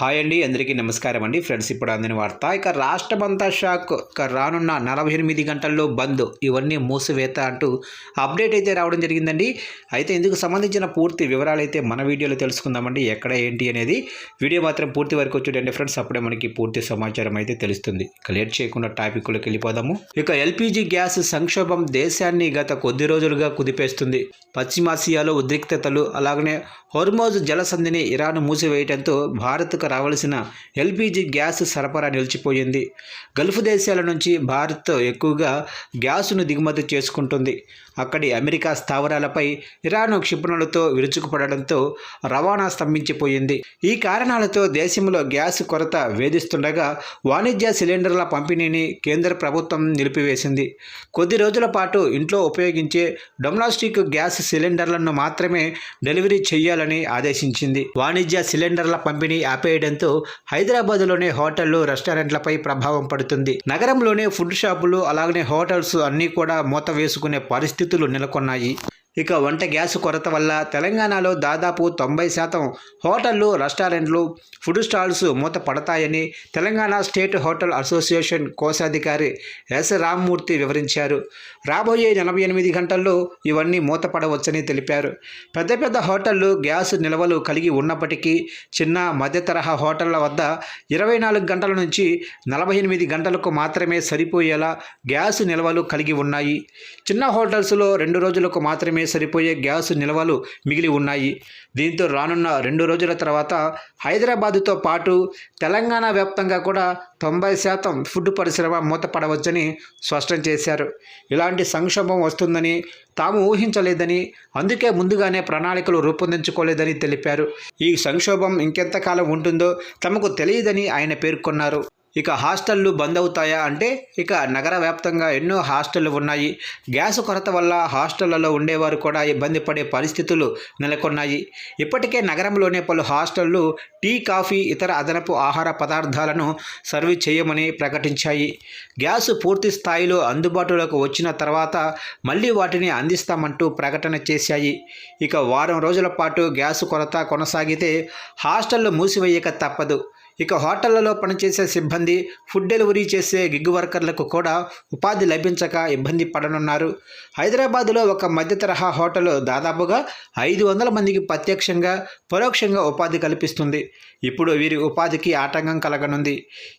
Hi అండి, అందరికీ నమస్కారం అండి. ఫ్రెండ్స్, ఇప్పుడు అందిన వార్త. ఇక రాష్ట్రమంతా షాక్. రానున్న 48 గంటల్లో బంద్, ఇవన్నీ మూసివేత అంటూ అప్డేట్ అయితే రావడం జరిగిందండి. అయితే ఇందుకు సంబంధించిన పూర్తి వివరాలు అయితే మన వీడియోలో తెలుసుకుందామండి. ఎక్కడ ఏంటి అనేది వీడియో మాత్రం పూర్తి వరకు చూడండి ఫ్రెండ్స్. అప్పుడే మనకి పూర్తి సమాచారం అయితే తెలుస్తుంది. ఇక లేట్ చేయకుండా టాపిక్లోకి వెళ్ళిపోదాము. ఇక ఎల్పిజి గ్యాస్ సంక్షోభం దేశాన్ని గత కొద్ది రోజులుగా కుదిపేస్తుంది. పశ్చిమాసియాలో ఉద్రిక్తతలు, అలాగనే హోర్మోజ్ జలసంధిని ఇరాన్ మూసివేయడంతో భారత్కు రావాల్సిన ఎల్పిజి గ్యాస్ సరఫరా నిలిచిపోయింది. గల్ఫ్ దేశాల నుంచి భారత్ ఎక్కువగా గ్యాసును దిగుమతి చేసుకుంటుంది. అక్కడి అమెరికా స్థావరాలపై ఇరాన్ క్షిపణులతో విరుచుకుపడడంతో రవాణా స్తంభించిపోయింది. ఈ కారణాలతో దేశంలో గ్యాస్ కొరత వేధిస్తుండగా వాణిజ్య సిలిండర్ల పంపిణీని కేంద్ర ప్రభుత్వం నిలిపివేసింది. కొద్ది రోజుల పాటు ఇంట్లో ఉపయోగించే డొమెస్టిక్ గ్యాస్ సిలిండర్లను మాత్రమే డెలివరీ చేయాలని ఆదేశించింది. వాణిజ్య సిలిండర్ల పంపిణీ ఆపేయడంతో హైదరాబాద్లోని హోటళ్లు, రెస్టారెంట్లపై ప్రభావం పడుతుంది. నగరంలోనే ఫుడ్ షాపులు, అలాగనే హోటల్స్ అన్నీ కూడా మూత వేసుకునే పరిస్థితులు నెలకొన్నాయి. ఇక వంట గ్యాస్ కొరత వల్ల తెలంగాణలో దాదాపు 90% హోటళ్లు, రెస్టారెంట్లు, ఫుడ్ స్టాల్స్ మూత పడతాయని తెలంగాణ స్టేట్ హోటల్ అసోసియేషన్ కోశాధికారి ఎస్ రామ్మూర్తి వివరించారు. రాబోయే 48 గంటల్లో ఇవన్నీ మూతపడవచ్చని తెలిపారు. పెద్ద పెద్ద హోటళ్లు గ్యాస్ నిల్వలు కలిగి ఉన్నప్పటికీ చిన్న మధ్య తరహా హోటళ్ల వద్ద 24 గంటల నుంచి 48 గంటలకు మాత్రమే సరిపోయేలా గ్యాస్ నిల్వలు కలిగి ఉన్నాయి. చిన్న హోటల్స్లో 2 రోజులకు మాత్రమే సరిపోయే గ్యాస్ నిల్వలు మిగిలి ఉన్నాయి. దీంతో రానున్న 2 రోజుల తర్వాత హైదరాబాదుతో పాటు తెలంగాణ వ్యాప్తంగా కూడా 90% ఫుడ్ పరిశ్రమ మూతపడవచ్చని స్పష్టం చేశారు. ఇలాంటి సంక్షోభం వస్తుందని తాము ఊహించలేదని, అందుకే ముందుగానే ప్రణాళికలు రూపొందించుకోలేదని తెలిపారు. ఈ సంక్షోభం ఇంకెంతకాలం ఉంటుందో తమకు తెలియదని ఆయన పేర్కొన్నారు. ఇక హాస్టళ్లు బంద్ అవుతాయా అంటే, ఇక నగర వ్యాప్తంగా ఎన్నో హాస్టళ్లు ఉన్నాయి. గ్యాస్ కొరత వల్ల హాస్టళ్లలో ఉండేవారు కూడా ఇబ్బంది పడే పరిస్థితులు నెలకొన్నాయి. ఇప్పటికే నగరంలోనే పలు హాస్టళ్లు టీ, కాఫీ, ఇతర అదనపు ఆహార పదార్థాలను సర్వ్ చేయమని ప్రకటించాయి. గ్యాస్ పూర్తి స్థాయిలో అందుబాటులోకి వచ్చిన తర్వాత మళ్లీ వాటిని అందిస్తామంటూ ప్రకటన చేశాయి. ఇక వారం రోజుల పాటు గ్యాస్ కొరత కొనసాగితే హాస్టళ్లు మూసివేయక తప్పదు. ఇక హోటళ్లలో పనిచేసే సిబ్బంది, ఫుడ్ డెలివరీ చేసే గిగ్ వర్కర్లకు కూడా ఉపాధి లభించక ఇబ్బంది పడనున్నారు. హైదరాబాదులో ఒక మధ్య తరహా హోటల్ దాదాపుగా 500 మందికి ప్రత్యక్షంగా, పరోక్షంగా ఉపాధి కల్పిస్తుంది. ఇప్పుడు వీరి ఉపాధికి ఆటంకం కలగనుంది.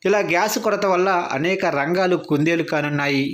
ఇలా గ్యాస్ కొరత వల్ల అనేక రంగాలు కుందేలు కానున్నాయి.